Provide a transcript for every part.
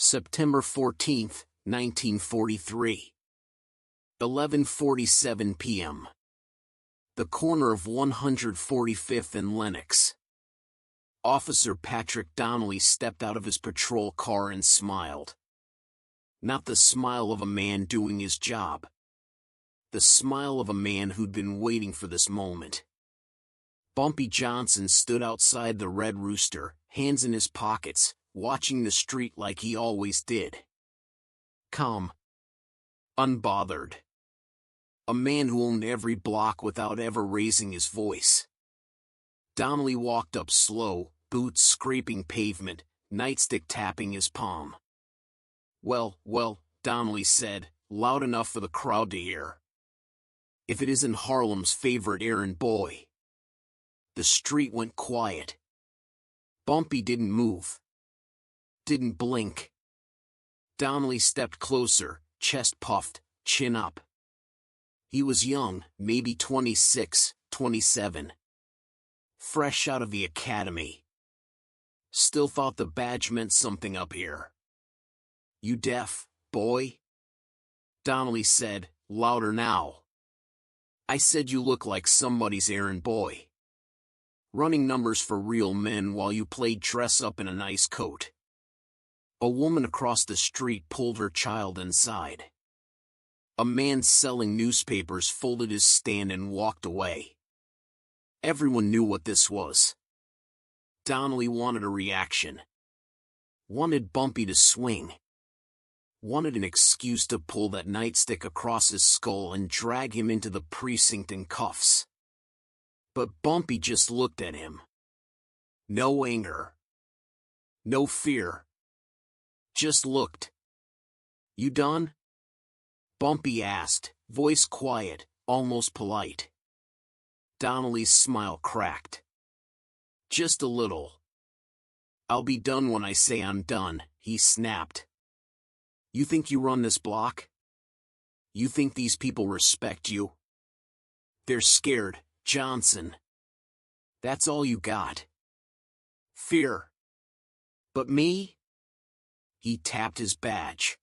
September 14th, 1943. 11:47 p.m. The corner of 145th and Lenox. Officer Patrick Donnelly stepped out of his patrol car and smiled. Not the smile of a man doing his job. The smile of a man who'd been waiting for this moment. Bumpy Johnson stood outside the Red Rooster, hands in his pockets, watching the street like he always did. Calm. Unbothered. A man who owned every block without ever raising his voice. Donnelly walked up slow, boots scraping pavement, nightstick tapping his palm. Well, Donnelly said, loud enough for the crowd to hear. If it isn't Harlem's favorite errand boy. The street went quiet. Bumpy didn't move. Didn't blink. Donnelly stepped closer, chest puffed, chin up. He was young, maybe 26, 27. Fresh out of the academy. Still thought the badge meant something up here. You deaf, boy? Donnelly said, louder now. I said you look like somebody's errand boy. Running numbers for real men while you played dress up in a nice coat. A woman across the street pulled her child inside. A man selling newspapers folded his stand and walked away. Everyone knew what this was. Donnelly wanted a reaction. Wanted Bumpy to swing. Wanted an excuse to pull that nightstick across his skull and drag him into the precinct in cuffs. But Bumpy just looked at him. No anger. No fear. Just looked. You done? Bumpy asked, voice quiet, almost polite. Donnelly's smile cracked. Just a little. I'll be done when I say I'm done, he snapped. You think you run this block? You think these people respect you? They're scared, Johnson. That's all you got. Fear. But me? He tapped his badge.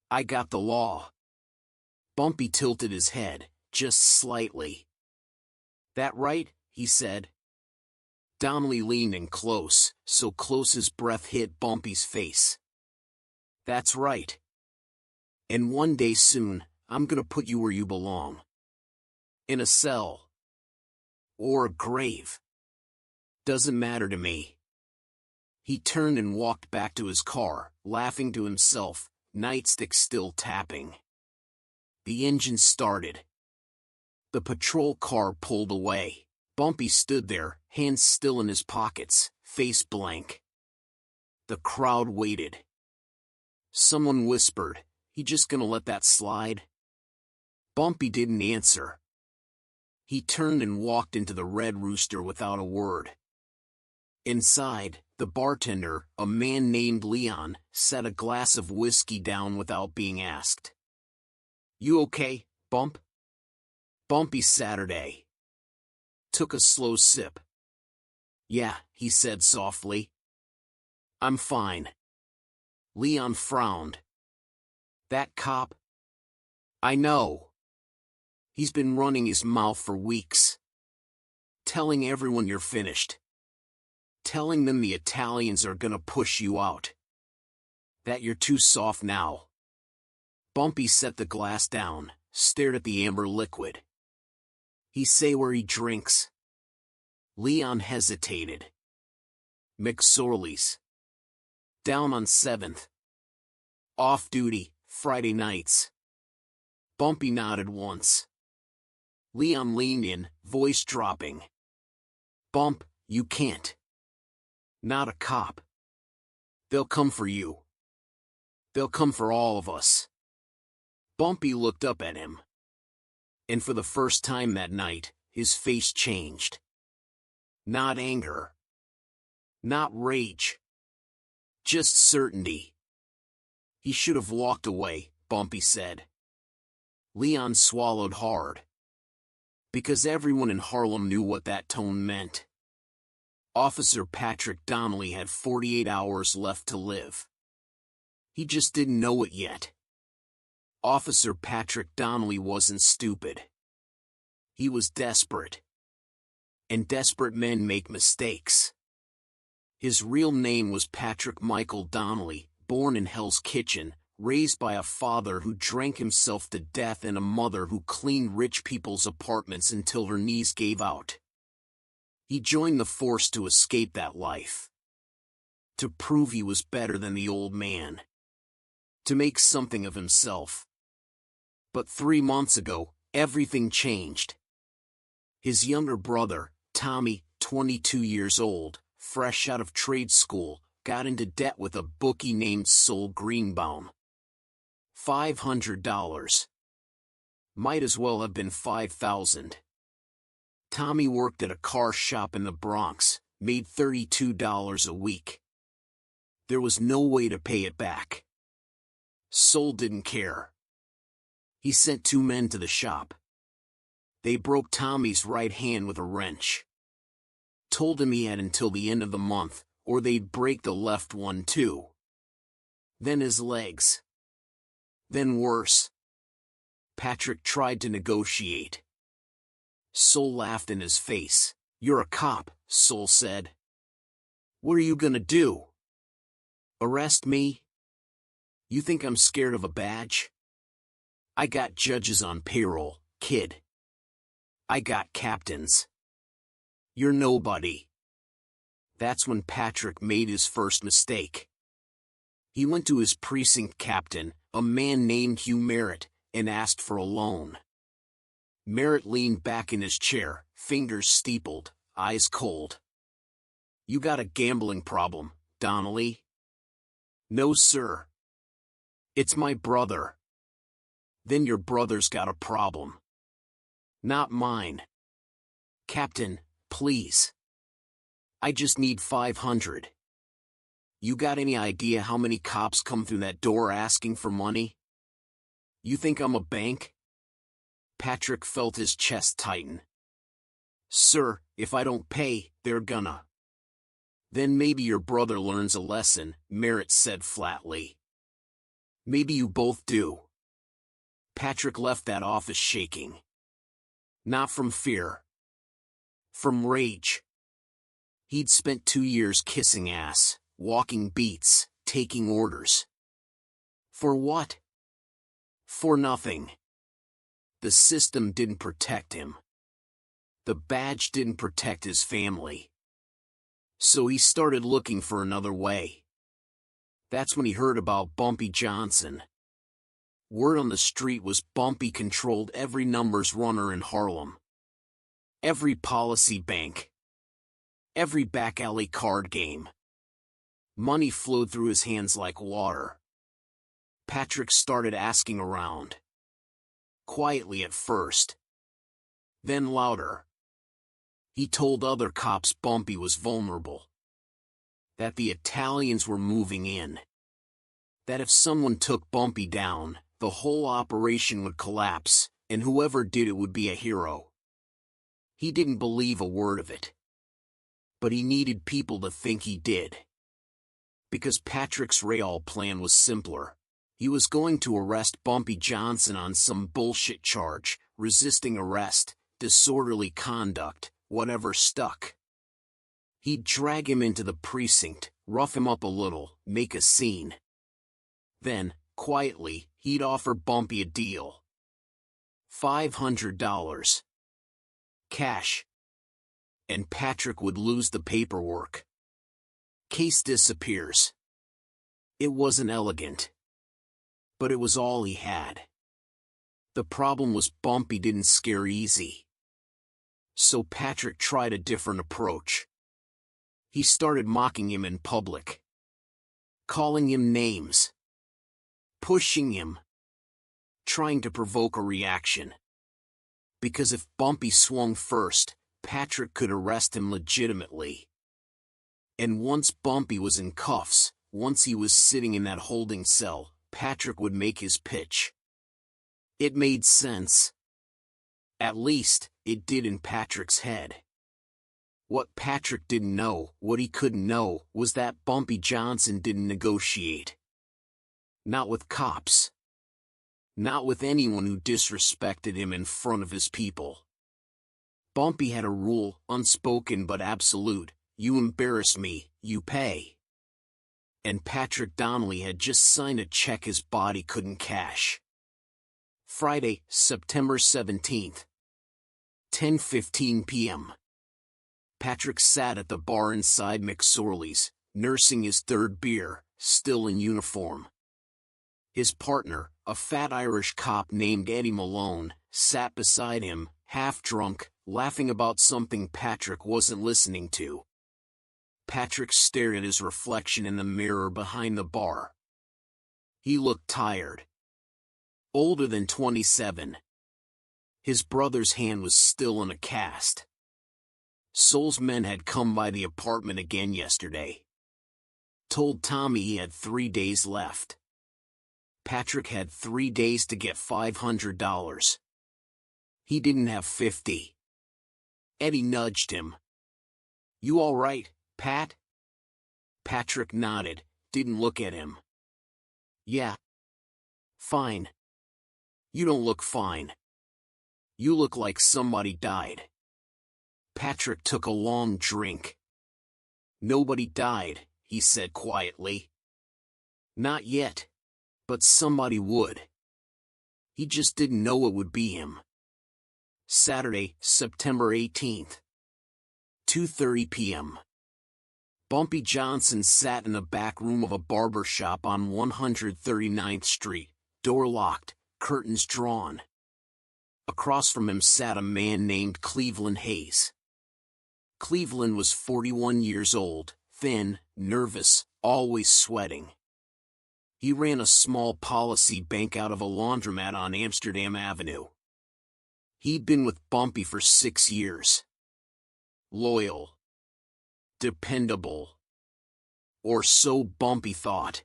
I got the law. Bumpy tilted his head, just slightly. That right? He said. Donnelly leaned in close, so close his breath hit Bumpy's face. That's right. And one day soon, I'm gonna put you where you belong. In a cell. Or a grave. Doesn't matter to me. He turned and walked back to his car, laughing to himself, nightstick still tapping. The engine started. The patrol car pulled away. Bumpy stood there, hands still in his pockets, face blank. The crowd waited. Someone whispered, "He just gonna let that slide?" Bumpy didn't answer. He turned and walked into the Red Rooster without a word. Inside, the bartender, a man named Leon, set a glass of whiskey down without being asked. You okay, Bump? Bumpy Saturday. Took a slow sip. Yeah, he said softly. I'm fine. Leon frowned. That cop? I know. He's been running his mouth for weeks. Telling everyone you're finished. Telling them the Italians are gonna push you out. That you're too soft now. Bumpy set the glass down, stared at the amber liquid. He say where he drinks. Leon hesitated. McSorley's. Down on 7th. Off duty, Friday nights. Bumpy nodded once. Leon leaned in, voice dropping. Bump, you can't. Not a cop. They'll come for you. They'll come for all of us. Bumpy looked up at him. And for the first time that night, his face changed. Not anger. Not rage. Just certainty. He should have walked away, Bumpy said. Leon swallowed hard. Because everyone in Harlem knew what that tone meant. Officer Patrick Donnelly had 48 hours left to live. He just didn't know it yet. Officer Patrick Donnelly wasn't stupid. He was desperate. And desperate men make mistakes. His real name was Patrick Michael Donnelly, born in Hell's Kitchen, raised by a father who drank himself to death and a mother who cleaned rich people's apartments until her knees gave out. He joined the force to escape that life. To prove he was better than the old man. To make something of himself. But 3 months ago, everything changed. His younger brother, Tommy, 22 years old, fresh out of trade school, got into debt with a bookie named Sol Greenbaum. $500. Might as well have been $5,000. Tommy worked at a car shop in the Bronx, made $32 a week. There was no way to pay it back. Sol didn't care. He sent 2 men to the shop. They broke Tommy's right hand with a wrench. Told him he had until the end of the month, or they'd break the left one too. Then his legs. Then worse. Patrick tried to negotiate. Sol laughed in his face. "You're a cop," Sol said. "What are you gonna do? Arrest me? You think I'm scared of a badge? I got judges on payroll, kid. I got captains. You're nobody." That's when Patrick made his first mistake. He went to his precinct captain, a man named Hugh Merritt, and asked for a loan. Merritt leaned back in his chair, fingers steepled, eyes cold. "You got a gambling problem, Donnelly?" "No, sir. It's my brother." "Then your brother's got a problem. Not mine. Captain, please. I just need 500. You got any idea how many cops come through that door asking for money? You think I'm a bank?" Patrick felt his chest tighten. "Sir, if I don't pay, they're gonna." "Then maybe your brother learns a lesson," Merritt said flatly. "Maybe you both do." Patrick left that office shaking. Not from fear. From rage. He'd spent 2 years kissing ass, walking beats, taking orders. For what? For nothing. The system didn't protect him. The badge didn't protect his family. So he started looking for another way. That's when he heard about Bumpy Johnson. Word on the street was Bumpy controlled every numbers runner in Harlem. Every policy bank. Every back alley card game. Money flowed through his hands like water. Patrick started asking around. Quietly at first. Then louder. He told other cops Bumpy was vulnerable. That the Italians were moving in. That if someone took Bumpy down, the whole operation would collapse, and whoever did it would be a hero. He didn't believe a word of it. But he needed people to think he did. Because Patrick's real plan was simpler. He was going to arrest Bumpy Johnson on some bullshit charge, resisting arrest, disorderly conduct, whatever stuck. He'd drag him into the precinct, rough him up a little, make a scene. Then, quietly, he'd offer Bumpy a deal. $500. Cash. And Patrick would lose the paperwork. Case disappears. It wasn't elegant. But it was all he had. The problem was Bumpy didn't scare easy. So Patrick tried a different approach. He started mocking him in public. Calling him names. Pushing him. Trying to provoke a reaction. Because if Bumpy swung first, Patrick could arrest him legitimately. And once Bumpy was in cuffs, once he was sitting in that holding cell, Patrick would make his pitch. It made sense. At least, it did in Patrick's head. What Patrick didn't know, what he couldn't know, was that Bumpy Johnson didn't negotiate. Not with cops. Not with anyone who disrespected him in front of his people. Bumpy had a rule, unspoken but absolute: you embarrass me, you pay. And Patrick Donnelly had just signed a check his body couldn't cash. Friday, September 17th. 10:15 p.m. Patrick sat at the bar inside McSorley's, nursing his third beer, still in uniform. His partner, a fat Irish cop named Eddie Malone, sat beside him, half drunk, laughing about something Patrick wasn't listening to. Patrick stared at his reflection in the mirror behind the bar. He looked tired. Older than 27. His brother's hand was still in a cast. Soul's men had come by the apartment again yesterday. Told Tommy he had 3 days left. Patrick had 3 days to get $500. He didn't have 50. Eddie nudged him. "You all right, Pat?" Patrick nodded, didn't look at him. "Yeah. Fine." "You don't look fine. You look like somebody died." Patrick took a long drink. "Nobody died," he said quietly. "Not yet. But somebody would. He just didn't know it would be him." Saturday, September 18th. 2:30 p.m. Bumpy Johnson sat in the back room of a barber shop on 139th Street, door locked, curtains drawn. Across from him sat a man named Cleveland Hayes. Cleveland was 41 years old, thin, nervous, always sweating. He ran a small policy bank out of a laundromat on Amsterdam Avenue. He'd been with Bumpy for 6 years. Loyal. Dependable. Or so Bumpy thought.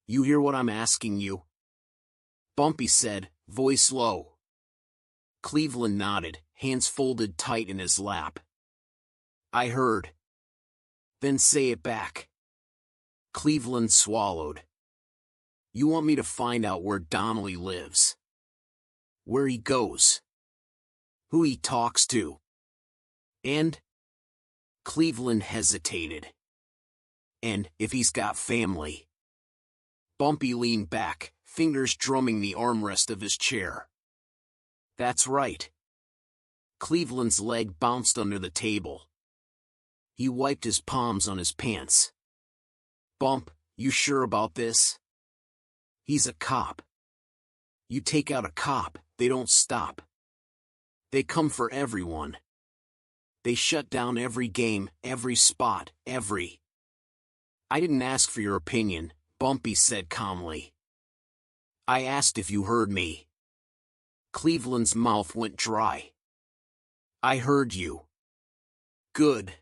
"You hear what I'm asking you?" Bumpy said, voice low. Cleveland nodded, hands folded tight in his lap. "I heard." "Then say it back." Cleveland swallowed. "You want me to find out where Donnelly lives? Where he goes? Who he talks to? And?" Cleveland hesitated. "And if he's got family." Bumpy leaned back, fingers drumming the armrest of his chair. "That's right." Cleveland's leg bounced under the table. He wiped his palms on his pants. "Bump, you sure about this? He's a cop. You take out a cop, they don't stop. They come for everyone. They shut down every game, every spot, every—" "I didn't ask for your opinion," Bumpy said calmly. "I asked if you heard me." Cleveland's mouth went dry. "I heard you." "Good."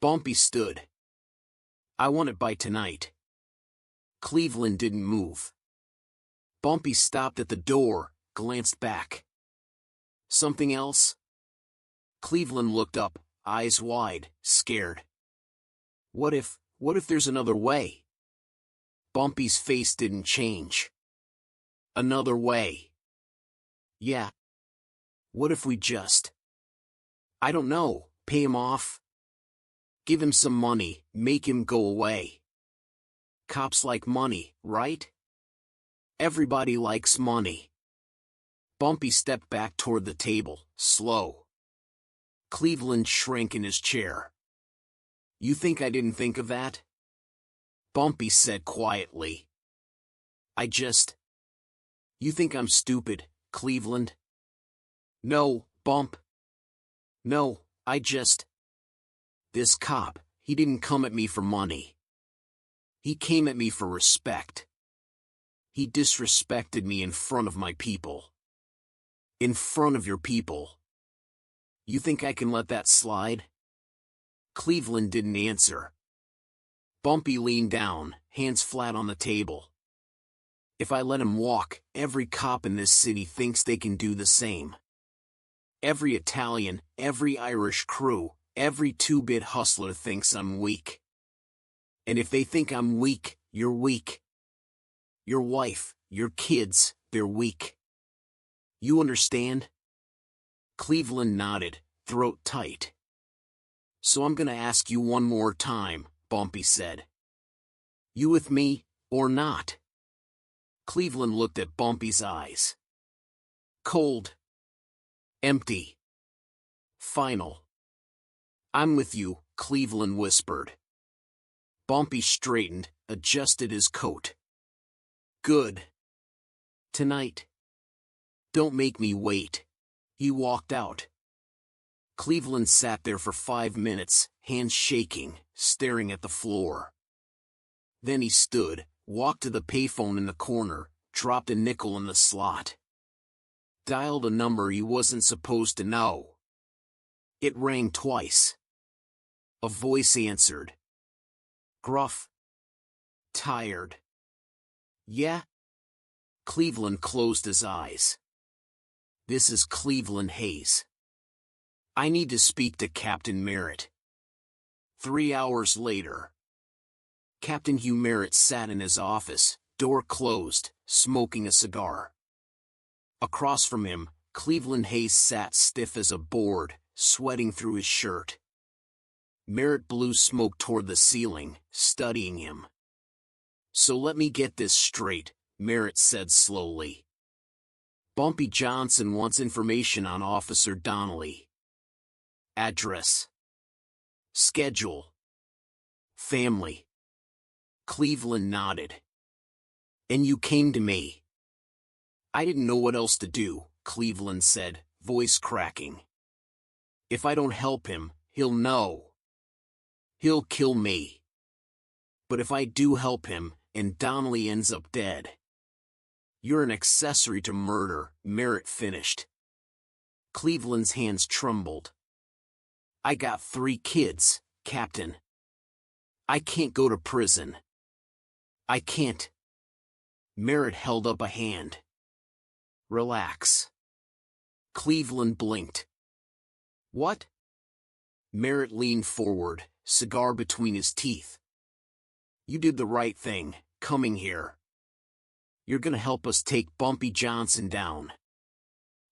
Bumpy stood. "I want it by tonight." Cleveland didn't move. Bumpy stopped at the door, glanced back. "Something else?" Cleveland looked up, eyes wide, scared. What if there's another way?" Bumpy's face didn't change. "Another way?" "Yeah. What if we just—" "I don't know, pay him off? Give him some money, make him go away. Cops like money, right? Everybody likes money." Bumpy stepped back toward the table, slow. Cleveland shrank in his chair. "You think I didn't think of that?" Bumpy said quietly. You think I'm stupid, Cleveland?" "No, Bump. No, This cop, he didn't come at me for money. He came at me for respect. He disrespected me in front of my people. In front of your people. You think I can let that slide?" Cleveland didn't answer. Bumpy leaned down, hands flat on the table. "If I let him walk, every cop in this city thinks they can do the same. Every Italian, every Irish crew, every two-bit hustler thinks I'm weak. And if they think I'm weak, you're weak. Your wife, your kids, they're weak. You understand? Cleveland nodded, throat tight. So I'm gonna ask you one more time, Bumpy said. You with me, or not? Cleveland looked at Bumpy's eyes. Cold. Empty. Final. I'm with you, Cleveland whispered. Bumpy straightened, adjusted his coat. Good. Tonight. Don't make me wait. He walked out. Cleveland sat there for 5 minutes, hands shaking, staring at the floor. Then he stood, walked to the payphone in the corner, dropped a nickel in the slot. Dialed a number he wasn't supposed to know. It rang twice. A voice answered. Gruff. Tired. Yeah? Cleveland closed his eyes. This is Cleveland Hayes. I need to speak to Captain Merritt. 3 hours later. Captain Hugh Merritt sat in his office, door closed, smoking a cigar. Across from him, Cleveland Hayes sat stiff as a board, sweating through his shirt. Merritt blew smoke toward the ceiling, studying him. So let me get this straight, Merritt said slowly. Bumpy Johnson wants information on Officer Donnelly. Address. Schedule. Family. Cleveland nodded. And you came to me. I didn't know what else to do, Cleveland said, voice cracking. If I don't help him, he'll know. He'll kill me. But if I do help him, and Donnelly ends up dead. You're an accessory to murder, Merritt finished. Cleveland's hands trembled. I got 3 kids, Captain. I can't go to prison. I can't. Merritt held up a hand. Relax. Cleveland blinked. What? Merritt leaned forward, cigar between his teeth. You did the right thing, coming here. You're gonna help us take Bumpy Johnson down.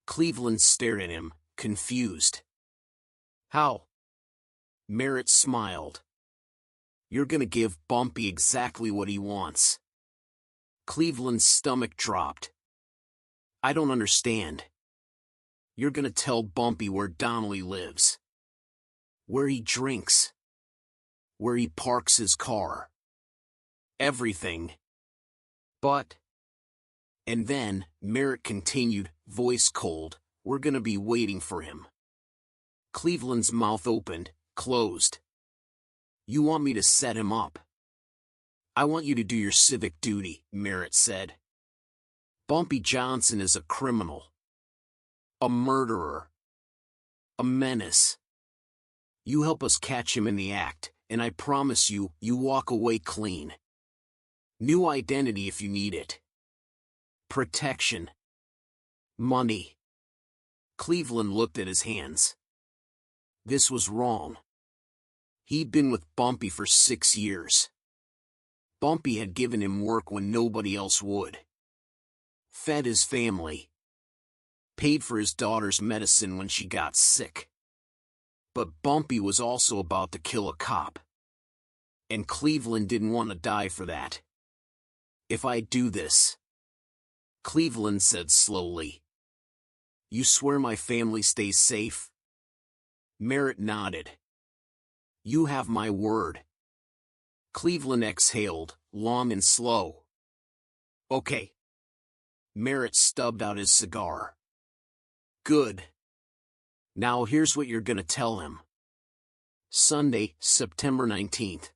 Cleveland stared at him, confused. How? Merritt smiled. You're gonna give Bumpy exactly what he wants. Cleveland's stomach dropped. I don't understand. You're gonna tell Bumpy where Donnelly lives. Where he drinks. Where he parks his car. Everything. But... And then, Merritt continued, voice cold, we're gonna be waiting for him. Cleveland's mouth opened, closed. You want me to set him up? I want you to do your civic duty, Merritt said. Bumpy Johnson is a criminal. A murderer. A menace. You help us catch him in the act, and I promise you, you walk away clean. New identity if you need it. Protection. Money. Cleveland looked at his hands. This was wrong. He'd been with Bumpy for 6 years. Bumpy had given him work when nobody else would. Fed his family. Paid for his daughter's medicine when she got sick. But Bumpy was also about to kill a cop. And Cleveland didn't want to die for that. If I do this, Cleveland said slowly. You swear my family stays safe? Merritt nodded. You have my word. Cleveland exhaled, long and slow. Okay. Merritt stubbed out his cigar. Good. Now here's what you're gonna tell him. Sunday, September 19th.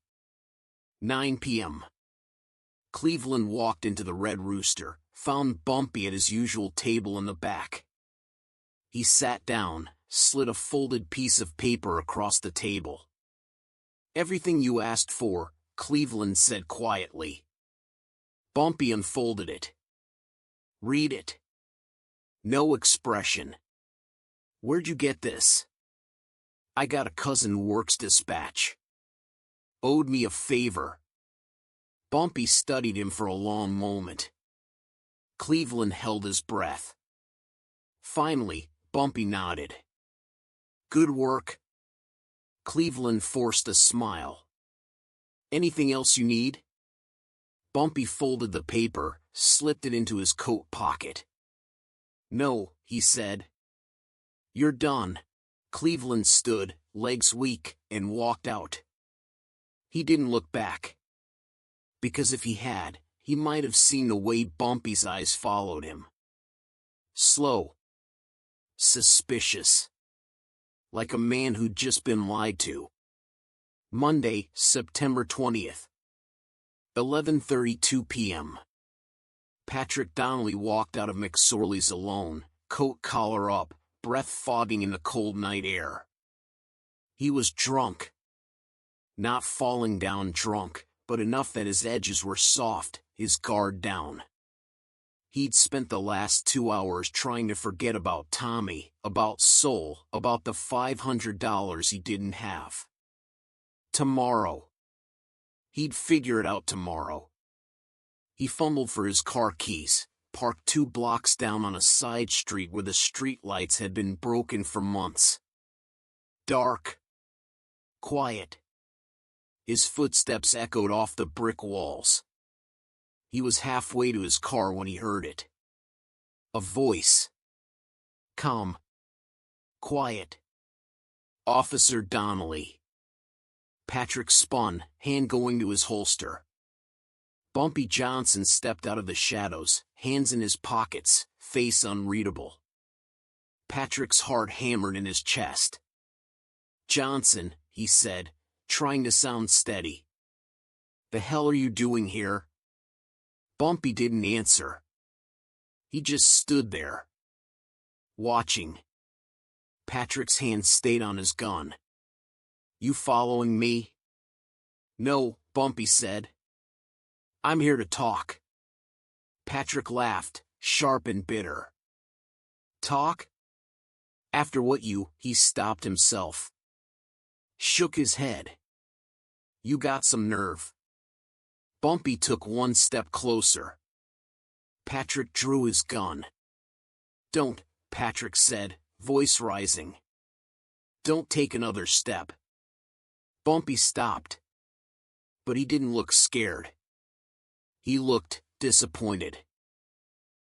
9 p.m. Cleveland walked into the Red Rooster, found Bumpy at his usual table in the back. He sat down, slid a folded piece of paper across the table. Everything you asked for, Cleveland said quietly. Bumpy unfolded it. Read it. No expression. Where'd you get this? I got a cousin who works dispatch. Owed me a favor. Bumpy studied him for a long moment. Cleveland held his breath. Finally, Bumpy nodded. Good work. Cleveland forced a smile. Anything else you need? Bumpy folded the paper, slipped it into his coat pocket. No, he said. You're done. Cleveland stood, legs weak, and walked out. He didn't look back. Because if he had, he might have seen the way Bumpy's eyes followed him. Slow. Suspicious. Like a man who'd just been lied to. Monday, September 20th. 11:32 p.m. Patrick Donnelly walked out of McSorley's alone, coat collar up, breath fogging in the cold night air. He was drunk. Not falling down drunk, but enough that his edges were soft, his guard down. He'd spent the last 2 hours trying to forget about Tommy, about Soul, about the $500 he didn't have. Tomorrow. He'd figure it out tomorrow. He fumbled for his car keys, parked 2 blocks down on a side street where the streetlights had been broken for months. Dark. Quiet. His footsteps echoed off the brick walls. He was halfway to his car when he heard it. A voice. Calm. Quiet. Officer Donnelly. Patrick spun, hand going to his holster. Bumpy Johnson stepped out of the shadows, hands in his pockets, face unreadable. Patrick's heart hammered in his chest. Johnson, he said, trying to sound steady. The hell are you doing here? Bumpy didn't answer. He just stood there. Watching. Patrick's hand stayed on his gun. You following me? No, Bumpy said. I'm here to talk. Patrick laughed, sharp and bitter. Talk? After what he stopped himself. Shook his head. You got some nerve. Bumpy took 1 step closer. Patrick drew his gun. Don't, Patrick said, voice rising. Don't take another step. Bumpy stopped. But he didn't look scared. He looked disappointed.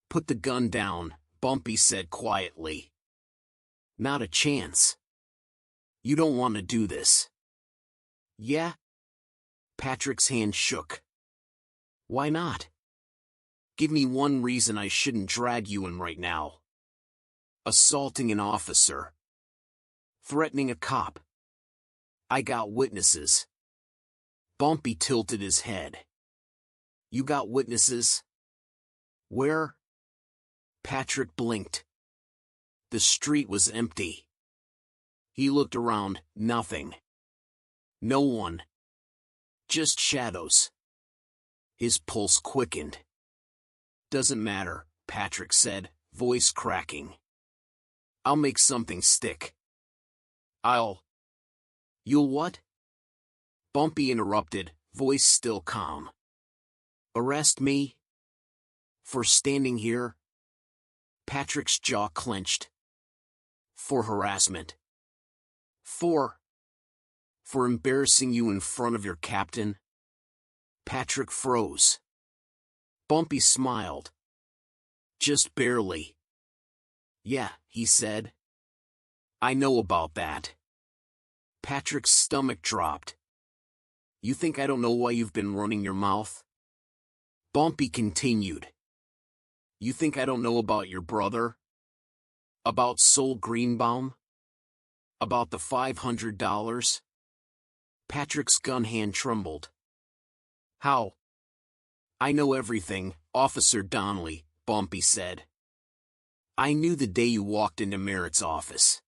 Put the gun down, Bumpy said quietly. Not a chance. You don't want to do this. Yeah? Patrick's hand shook. Why not? Give me one reason I shouldn't drag you in right now. Assaulting an officer. Threatening a cop. I got witnesses. Bumpy tilted his head. You got witnesses? Where? Patrick blinked. The street was empty. He looked around, nothing. No one. Just shadows. His pulse quickened. Doesn't matter, Patrick said, voice cracking. I'll make something stick. You'll what? Bumpy interrupted, voice still calm. Arrest me? For standing here? Patrick's jaw clenched. For harassment. For embarrassing you in front of your captain? Patrick froze. Bumpy smiled. Just barely. Yeah, he said. I know about that. Patrick's stomach dropped. You think I don't know why you've been running your mouth? Bumpy continued. You think I don't know about your brother? About Sol Greenbaum? About the $500? Patrick's gun hand trembled. How? I know everything, Officer Donnelly, Bumpy said. I knew the day you walked into Merritt's office.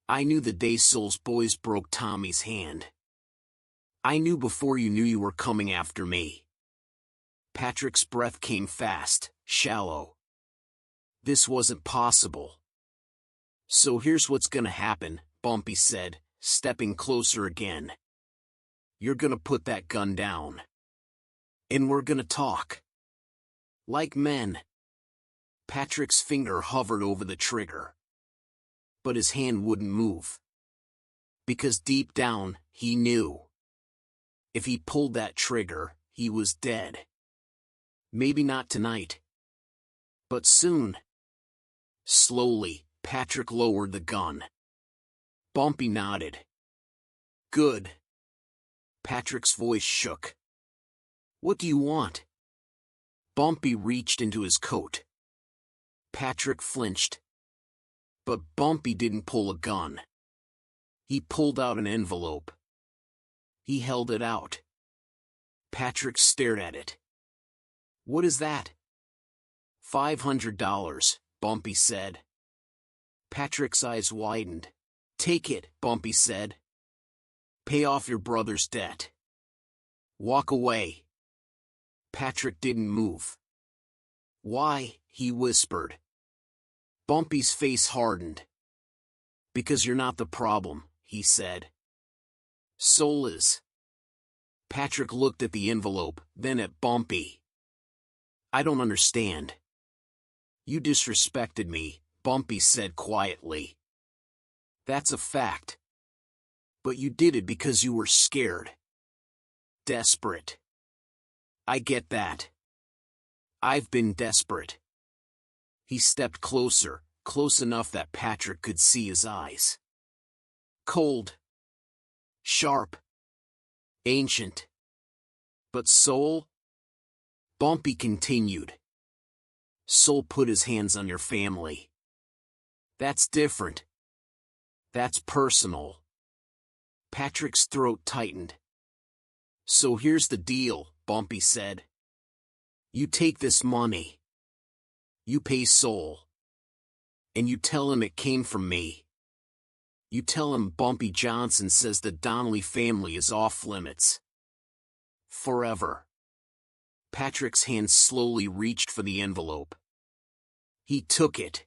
I knew the day Sol's boys broke Tommy's hand. I knew before you knew you were coming after me. Patrick's breath came fast, shallow. This wasn't possible. So here's what's gonna happen, Bumpy said, stepping closer again. You're gonna put that gun down. And we're gonna talk. Like men. Patrick's finger hovered over the trigger. But his hand wouldn't move. Because deep down, he knew. If he pulled that trigger, he was dead. Maybe not tonight. But soon. Slowly, Patrick lowered the gun. Bumpy nodded. Good. Patrick's voice shook. What do you want? Bumpy reached into his coat. Patrick flinched. But Bumpy didn't pull a gun. He pulled out an envelope. He held it out. Patrick stared at it. What is that? $500, Bumpy said. Patrick's eyes widened. Take it, Bumpy said. Pay off your brother's debt. Walk away. Patrick didn't move. Why? He whispered. Bumpy's face hardened. Because you're not the problem, he said. Soul is. Patrick looked at the envelope, then at Bumpy. I don't understand. You disrespected me, Bumpy said quietly. That's a fact. But you did it because you were scared. Desperate. I get that. I've been desperate. He stepped closer, close enough that Patrick could see his eyes. Cold. Sharp. Ancient. But soul? Bumpy continued. Soul put his hands on your family. That's different. That's personal. Patrick's throat tightened. So here's the deal, Bumpy said. You take this money. You pay Soul. And you tell him it came from me. You tell him Bumpy Johnson says the Donnelly family is off limits. Forever. Patrick's hand slowly reached for the envelope. He took it.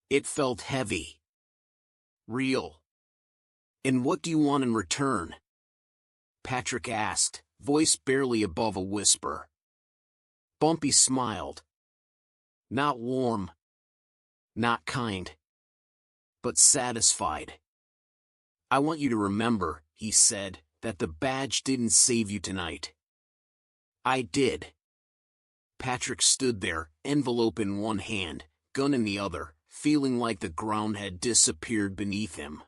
It felt heavy. Real. And what do you want in return? Patrick asked, voice barely above a whisper. Bumpy smiled. Not warm. Not kind. But satisfied. I want you to remember, he said, that the badge didn't save you tonight. I did. Patrick stood there, envelope in one hand, gun in the other, feeling like the ground had disappeared beneath him.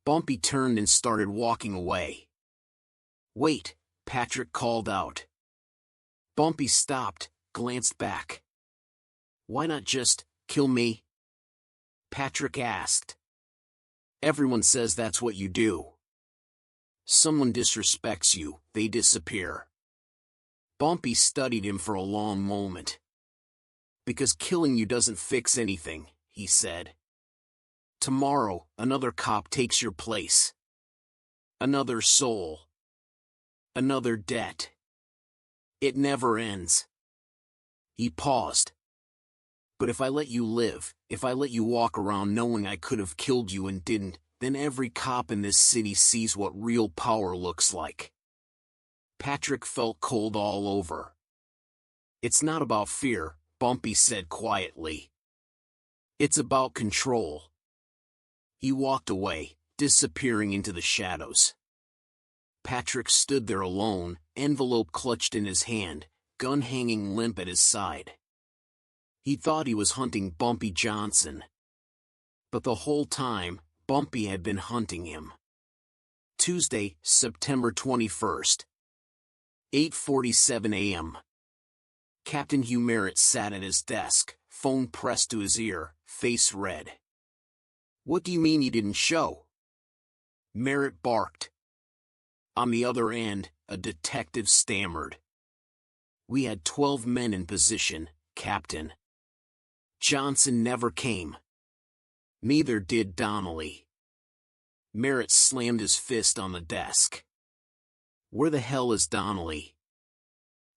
Bumpy turned and started walking away. Wait, Patrick called out. Bumpy stopped, glanced back. Why not just kill me? Patrick asked. Everyone says that's what you do. Someone disrespects you, they disappear. Bumpy studied him for a long moment. Because killing you doesn't fix anything, he said. Tomorrow, another cop takes your place. Another soul. Another debt. It never ends. He paused. But if I let you live, if I let you walk around knowing I could have killed you and didn't, then every cop in this city sees what real power looks like. Patrick felt cold all over. It's not about fear, Bumpy said quietly. It's about control. He walked away, disappearing into the shadows. Patrick stood there alone, envelope clutched in his hand, gun hanging limp at his side. He thought he was hunting Bumpy Johnson. But the whole time, Bumpy had been hunting him. Tuesday, September 21st. 8:47 a.m. Captain Hugh Merritt sat at his desk, phone pressed to his ear, face red. What do you mean you didn't show? Merritt barked. On the other end, a detective stammered. We had 12 men in position, Captain. Johnson never came. Neither did Donnelly. Merritt slammed his fist on the desk. Where the hell is Donnelly?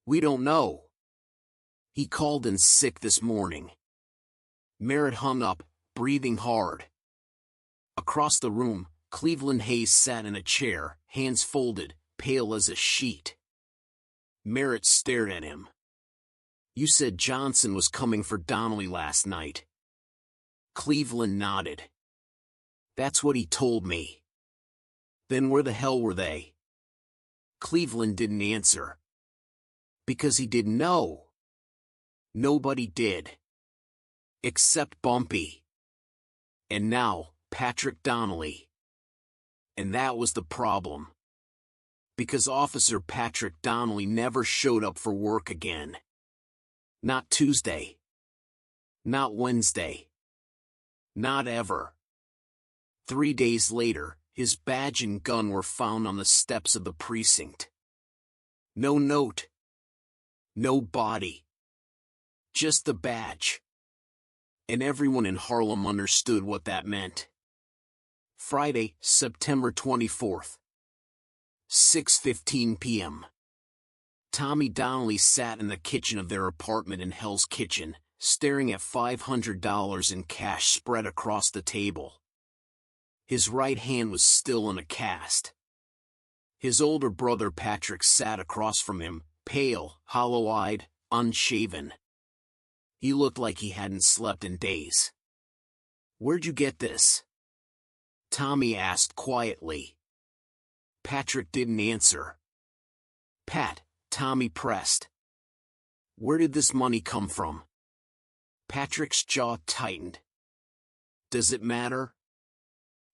We don't know. He called in sick this morning. Merritt hung up, breathing hard. Across the room, Cleveland Hayes sat in a chair, hands folded, pale as a sheet. Merritt stared at him. You said Johnson was coming for Donnelly last night. Cleveland nodded. That's what he told me. Then where the hell were they? Cleveland didn't answer. Because he didn't know. Nobody did. Except Bumpy. And now, Patrick Donnelly. And that was the problem. Because Officer Patrick Donnelly never showed up for work again. Not Tuesday. Not Wednesday. Not ever. 3 days later, his badge and gun were found on the steps of the precinct. No note. No body. Just the badge. And everyone in Harlem understood what that meant. Friday, September 24th. 6:15 p.m. Tommy Donnelly sat in the kitchen of their apartment in Hell's Kitchen, staring at $500 in cash spread across the table. His right hand was still in a cast. His older brother Patrick sat across from him, pale, hollow-eyed, unshaven. He looked like he hadn't slept in days. Where'd you get this? Tommy asked quietly. Patrick didn't answer. Pat, Tommy pressed. Where did this money come from? Patrick's jaw tightened. Does it matter?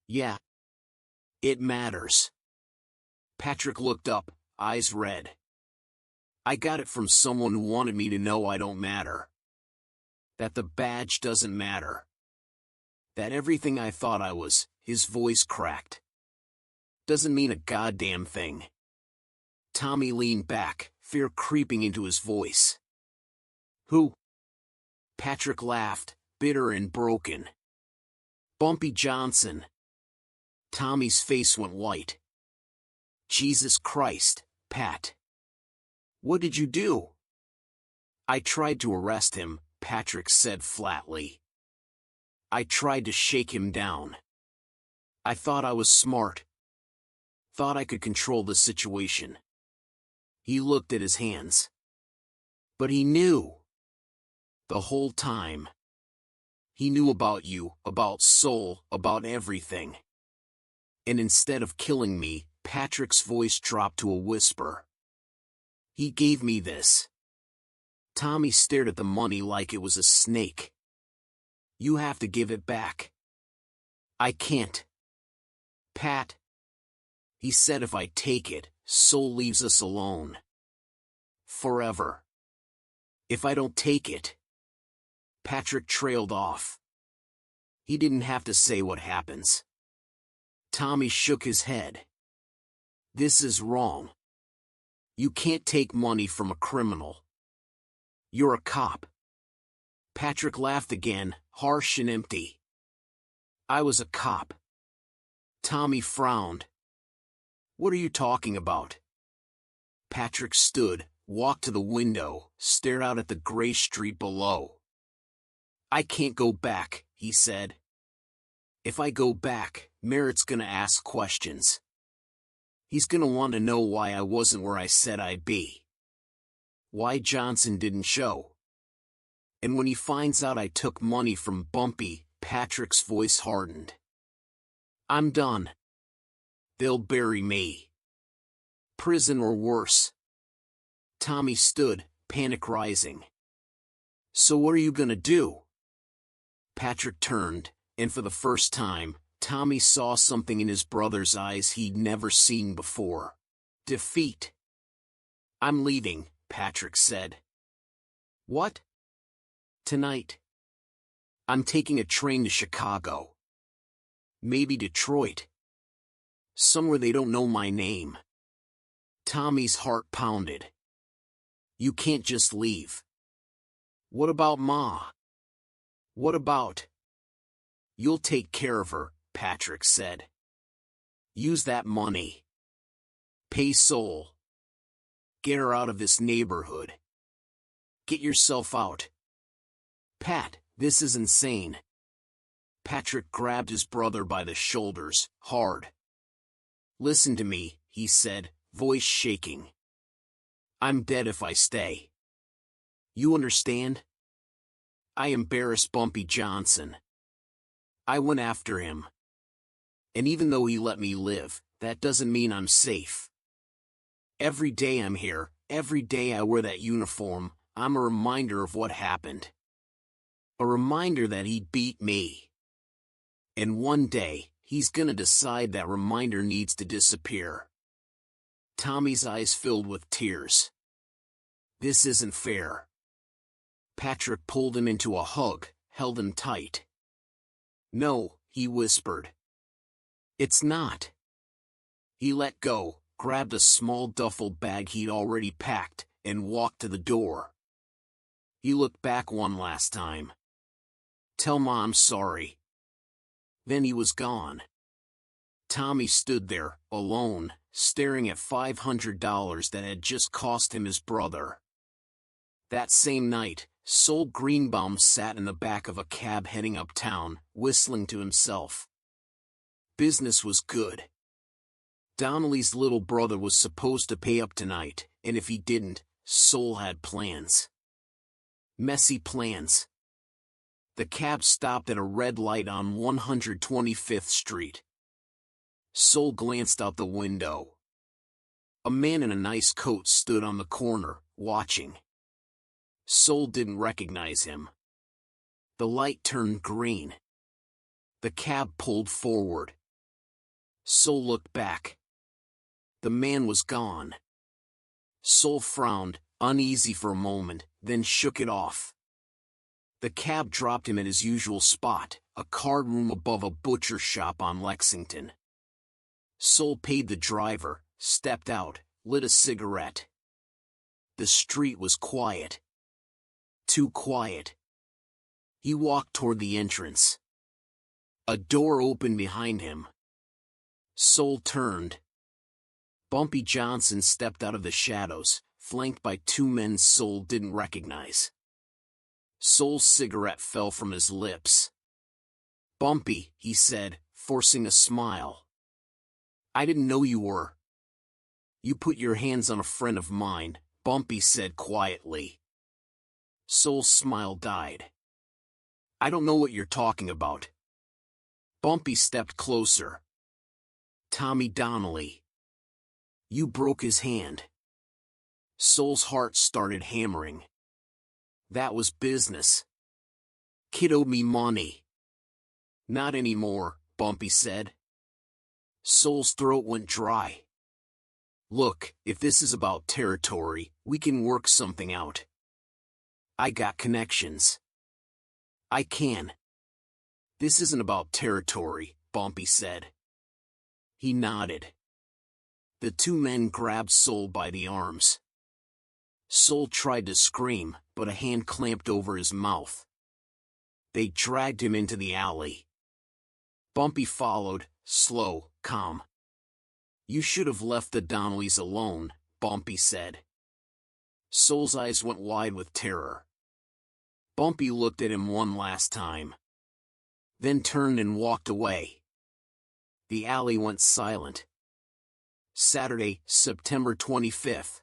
Yeah. It matters. Patrick looked up, eyes red. I got it from someone who wanted me to know I don't matter. That the badge doesn't matter. That everything I thought I was, his voice cracked. Doesn't mean a goddamn thing. Tommy leaned back, fear creeping into his voice. Who? Patrick laughed, bitter and broken. Bumpy Johnson. Tommy's face went white. Jesus Christ, Pat. What did you do? I tried to arrest him, Patrick said flatly. I tried to shake him down. I thought I was smart. Thought I could control the situation. He looked at his hands. But he knew. The whole time. He knew about you, about Soul, about everything. And instead of killing me, Patrick's voice dropped to a whisper. He gave me this. Tommy stared at the money like it was a snake. You have to give it back. I can't. Pat. He said if I take it, Soul leaves us alone. Forever. If I don't take it. Patrick trailed off. He didn't have to say what happens. Tommy shook his head. This is wrong. You can't take money from a criminal. You're a cop. Patrick laughed again, harsh and empty. I was a cop. Tommy frowned. What are you talking about? Patrick stood, walked to the window, stared out at the gray street below. I can't go back, he said. If I go back, Merritt's gonna ask questions. He's gonna want to know why I wasn't where I said I'd be. Why Johnson didn't show. And when he finds out I took money from Bumpy, Patrick's voice hardened. I'm done. They'll bury me. Prison or worse. Tommy stood, panic rising. So what are you gonna do? Patrick turned, and for the first time, Tommy saw something in his brother's eyes he'd never seen before. Defeat. I'm leaving, Patrick said. What? Tonight. I'm taking a train to Chicago. Maybe Detroit. Somewhere they don't know my name. Tommy's heart pounded. You can't just leave. What about Ma? What about? You'll take care of her, Patrick said. Use that money. Pay Soul. Get her out of this neighborhood. Get yourself out. Pat, this is insane. Patrick grabbed his brother by the shoulders, hard. Listen to me, he said, voice shaking. I'm dead if I stay. You understand? I embarrassed Bumpy Johnson. I went after him. And even though he let me live, that doesn't mean I'm safe. Every day I'm here, every day I wear that uniform, I'm a reminder of what happened. A reminder that he beat me. And one day, he's gonna decide that reminder needs to disappear. Tommy's eyes filled with tears. This isn't fair. Patrick pulled him into a hug, held him tight. No, he whispered. It's not. He let go, grabbed a small duffel bag he'd already packed, and walked to the door. He looked back one last time. Tell Mom sorry. Then he was gone. Tommy stood there, alone, staring at $500 that had just cost him his brother. That same night, Sol Greenbaum sat in the back of a cab heading uptown, whistling to himself. Business was good. Donnelly's little brother was supposed to pay up tonight, and if he didn't, Sol had plans. Messy plans. The cab stopped at a red light on 125th Street. Sol glanced out the window. A man in a nice coat stood on the corner, watching. Sol didn't recognize him. The light turned green. The cab pulled forward. Sol looked back. The man was gone. Sol frowned, uneasy for a moment, then shook it off. The cab dropped him at his usual spot, a card room above a butcher shop on Lexington. Sol paid the driver, stepped out, lit a cigarette. The street was quiet. Too quiet. He walked toward the entrance. A door opened behind him. Sol turned. Bumpy Johnson stepped out of the shadows, flanked by two men Sol didn't recognize. Sol's cigarette fell from his lips. Bumpy, he said, forcing a smile. I didn't know you were. You put your hands on a friend of mine, Bumpy said quietly. Sol's smile died. I don't know what you're talking about. Bumpy stepped closer. Tommy Donnelly. You broke his hand. Sol's heart started hammering. That was business. Kid owed me money. Not anymore, Bumpy said. Sol's throat went dry. Look, if this is about territory, we can work something out. I got connections. I can. This isn't about territory, Bumpy said. He nodded. The two men grabbed Sol by the arms. Sol tried to scream, but a hand clamped over his mouth. They dragged him into the alley. Bumpy followed, slow, calm. You should have left the Donnellys alone, Bumpy said. Sol's eyes went wide with terror. Bumpy looked at him one last time. Then turned and walked away. The alley went silent. Saturday, September 25th.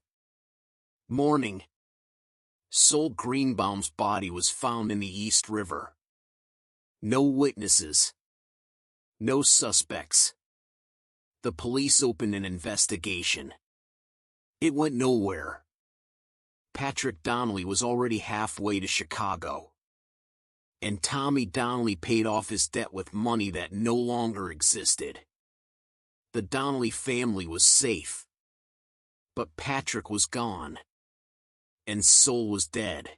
Morning. Sol Greenbaum's body was found in the East River. No witnesses. No suspects. The police opened an investigation. It went nowhere. Patrick Donnelly was already halfway to Chicago. And Tommy Donnelly paid off his debt with money that no longer existed. The Donnelly family was safe. But Patrick was gone. And Sol was dead.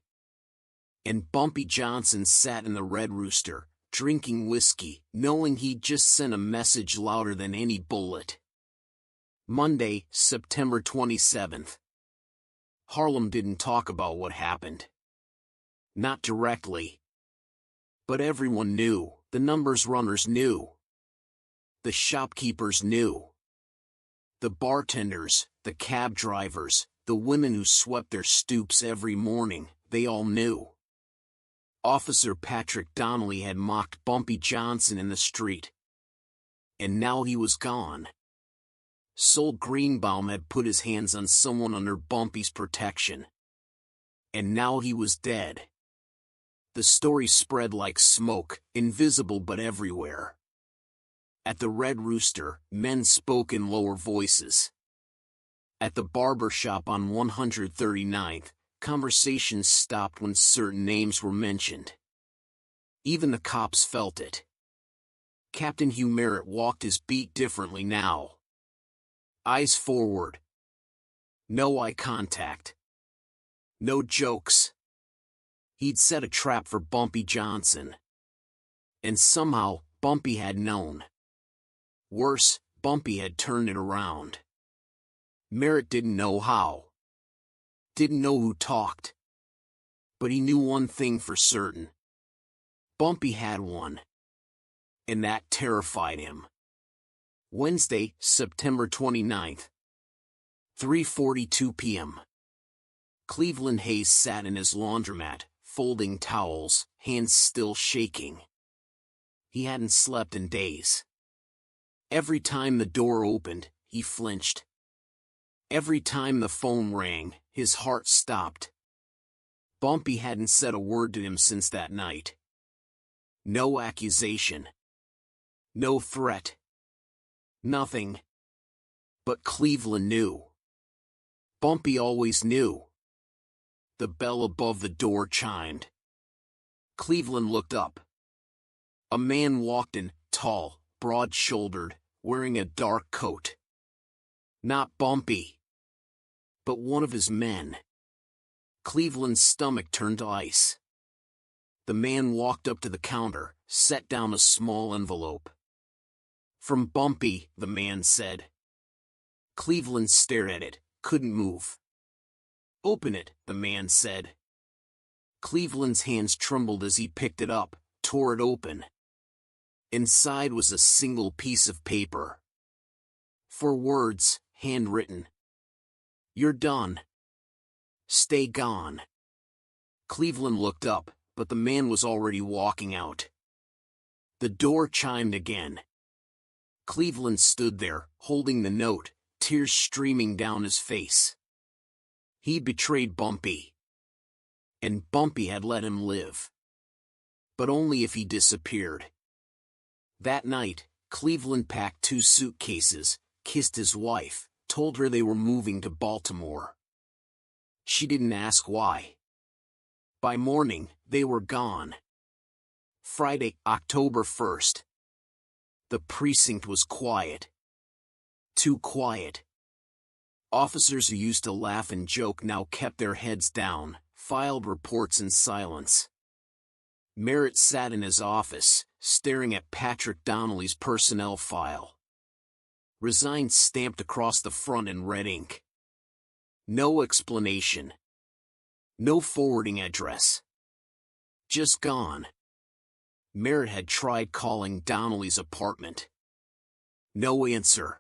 And Bumpy Johnson sat in the Red Rooster, drinking whiskey, knowing he'd just sent a message louder than any bullet. Monday, September 27th. Harlem didn't talk about what happened. Not directly. But everyone knew, the numbers runners knew. The shopkeepers knew. The bartenders, the cab drivers, the women who swept their stoops every morning, they all knew. Officer Patrick Donnelly had mocked Bumpy Johnson in the street. And now he was gone. Sol Greenbaum had put his hands on someone under Bumpy's protection. And now he was dead. The story spread like smoke, invisible but everywhere. At the Red Rooster, men spoke in lower voices. At the barber shop on 139th, conversations stopped when certain names were mentioned. Even the cops felt it. Captain Hugh Merritt walked his beat differently now. Eyes forward. No eye contact. No jokes. He'd set a trap for Bumpy Johnson. And somehow, Bumpy had known. Worse, Bumpy had turned it around. Merritt didn't know how. Didn't know who talked. But he knew one thing for certain. Bumpy had one. And that terrified him. Wednesday, September 29th. 3:42 p.m. Cleveland Hayes sat in his laundromat, folding towels, hands still shaking. He hadn't slept in days. Every time the door opened, he flinched. Every time the phone rang, his heart stopped. Bumpy hadn't said a word to him since that night. No accusation. No threat. Nothing. But Cleveland knew. Bumpy always knew. The bell above the door chimed. Cleveland looked up. A man walked in, tall, broad-shouldered, wearing a dark coat. Not Bumpy, but one of his men. Cleveland's stomach turned to ice. The man walked up to the counter, set down a small envelope. From Bumpy, the man said. Cleveland stared at it, couldn't move. Open it, the man said. Cleveland's hands trembled as he picked it up, tore it open. Inside was a single piece of paper. 4 words, handwritten. You're done. Stay gone. Cleveland looked up, but the man was already walking out. The door chimed again. Cleveland stood there, holding the note, tears streaming down his face. He'd betrayed Bumpy. And Bumpy had let him live. But only if he disappeared. That night, Cleveland packed 2 suitcases, kissed his wife, told her they were moving to Baltimore. She didn't ask why. By morning, they were gone. Friday, October 1st. The precinct was quiet. Too quiet. Officers who used to laugh and joke now kept their heads down, filed reports in silence. Merritt sat in his office, staring at Patrick Donnelly's personnel file. Resigned stamped across the front in red ink. No explanation. No forwarding address. Just gone. Merritt had tried calling Donnelly's apartment. No answer.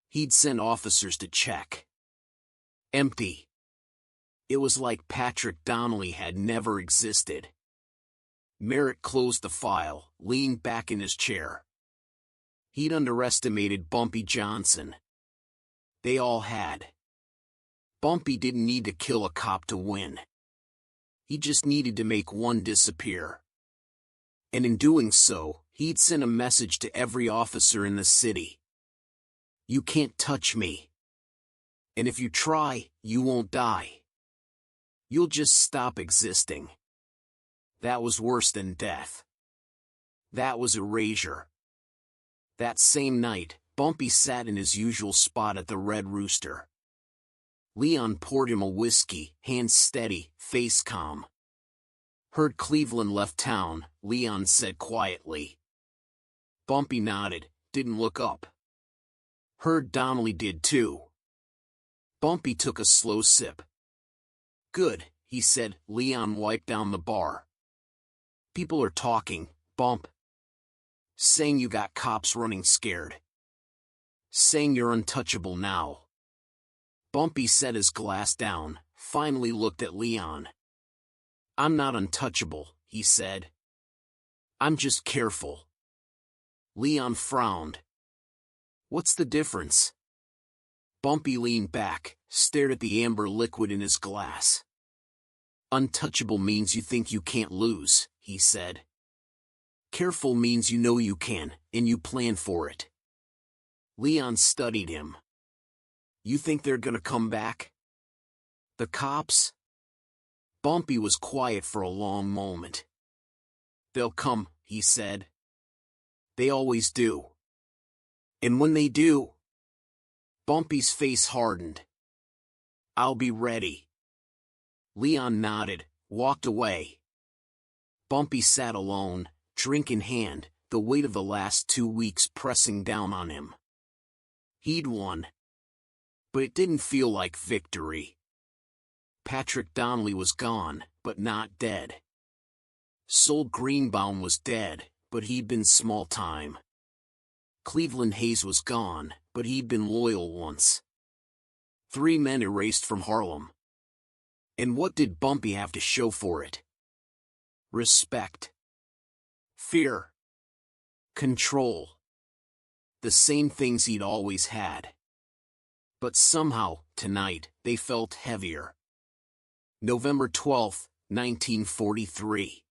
He'd sent officers to check. Empty. It was like Patrick Donnelly had never existed. Merritt closed the file, leaned back in his chair. He'd underestimated Bumpy Johnson. They all had. Bumpy didn't need to kill a cop to win. He just needed to make one disappear. And in doing so, he'd sent a message to every officer in the city. You can't touch me. And if you try, you won't die. You'll just stop existing. That was worse than death. That was erasure. That same night, Bumpy sat in his usual spot at the Red Rooster. Leon poured him a whiskey, hands steady, face calm. Heard Cleveland left town, Leon said quietly. Bumpy nodded, didn't look up. Heard Donnelly did too. Bumpy took a slow sip. Good, he said. Leon wiped down the bar. People are talking, Bump. Saying you got cops running scared. Saying you're untouchable now. Bumpy set his glass down, finally looked at Leon. I'm not untouchable, he said. I'm just careful. Leon frowned. What's the difference? Bumpy leaned back, stared at the amber liquid in his glass. Untouchable means you think you can't lose, he said. Careful means you know you can, and you plan for it. Leon studied him. You think they're gonna come back? The cops? Bumpy was quiet for a long moment. They'll come, he said. They always do. And when they do... Bumpy's face hardened. I'll be ready. Leon nodded, walked away. Bumpy sat alone, drink in hand, the weight of the last 2 weeks pressing down on him. He'd won. But it didn't feel like victory. Patrick Donnelly was gone, but not dead. Sol Greenbaum was dead, but he'd been small time. Cleveland Hayes was gone, but he'd been loyal once. 3 men erased from Harlem. And what did Bumpy have to show for it? Respect. Fear. Control. The same things he'd always had. But somehow, tonight, they felt heavier. November 12, 1943.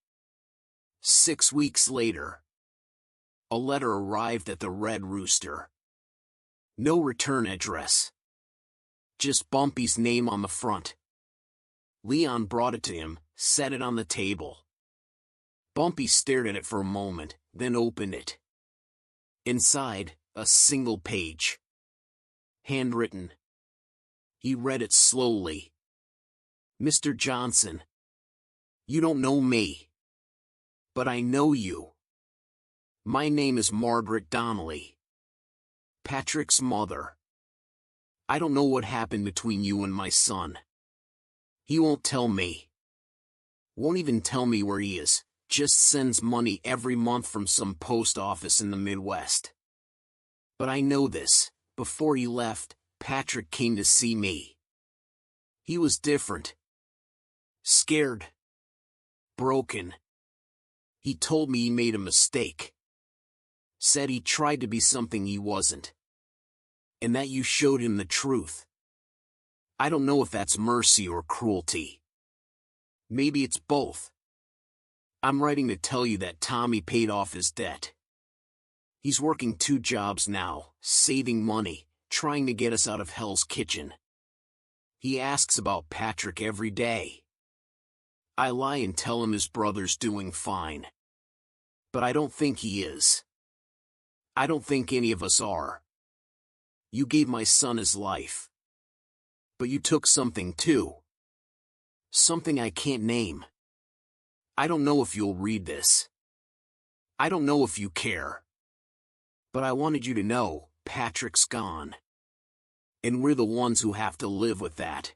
6 weeks later. A letter arrived at the Red Rooster. No return address. Just Bumpy's name on the front. Leon brought it to him, set it on the table. Bumpy stared at it for a moment, then opened it. Inside, a single page. Handwritten. He read it slowly. Mr. Johnson. You don't know me. But I know you. My name is Margaret Donnelly. Patrick's mother. I don't know what happened between you and my son. He won't tell me. Won't even tell me where he is, just sends money every month from some post office in the Midwest. But I know this, before he left, Patrick came to see me. He was different. Scared. Broken. He told me he made a mistake. Said he tried to be something he wasn't. And that you showed him the truth. I don't know if that's mercy or cruelty. Maybe it's both. I'm writing to tell you that Tommy paid off his debt. He's working 2 jobs now, saving money, trying to get us out of Hell's Kitchen. He asks about Patrick every day. I lie and tell him his brother's doing fine. But I don't think he is. I don't think any of us are. You gave my son his life. But you took something too. Something I can't name. I don't know if you'll read this. I don't know if you care. But I wanted you to know, Patrick's gone. And we're the ones who have to live with that.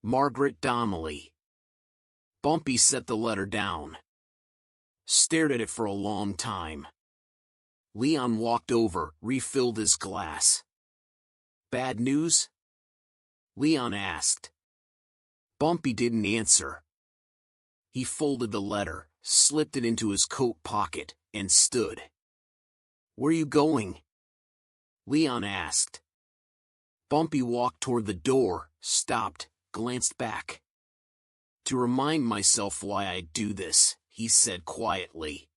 Margaret Donnelly. Bumpy set the letter down. Stared at it for a long time. Leon walked over, refilled his glass. Bad news? Leon asked. Bumpy didn't answer. He folded the letter, slipped it into his coat pocket, and stood. Where you going? Leon asked. Bumpy walked toward the door, stopped, glanced back. To remind myself why I do this, he said quietly.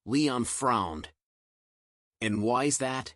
Leon frowned. And why's that?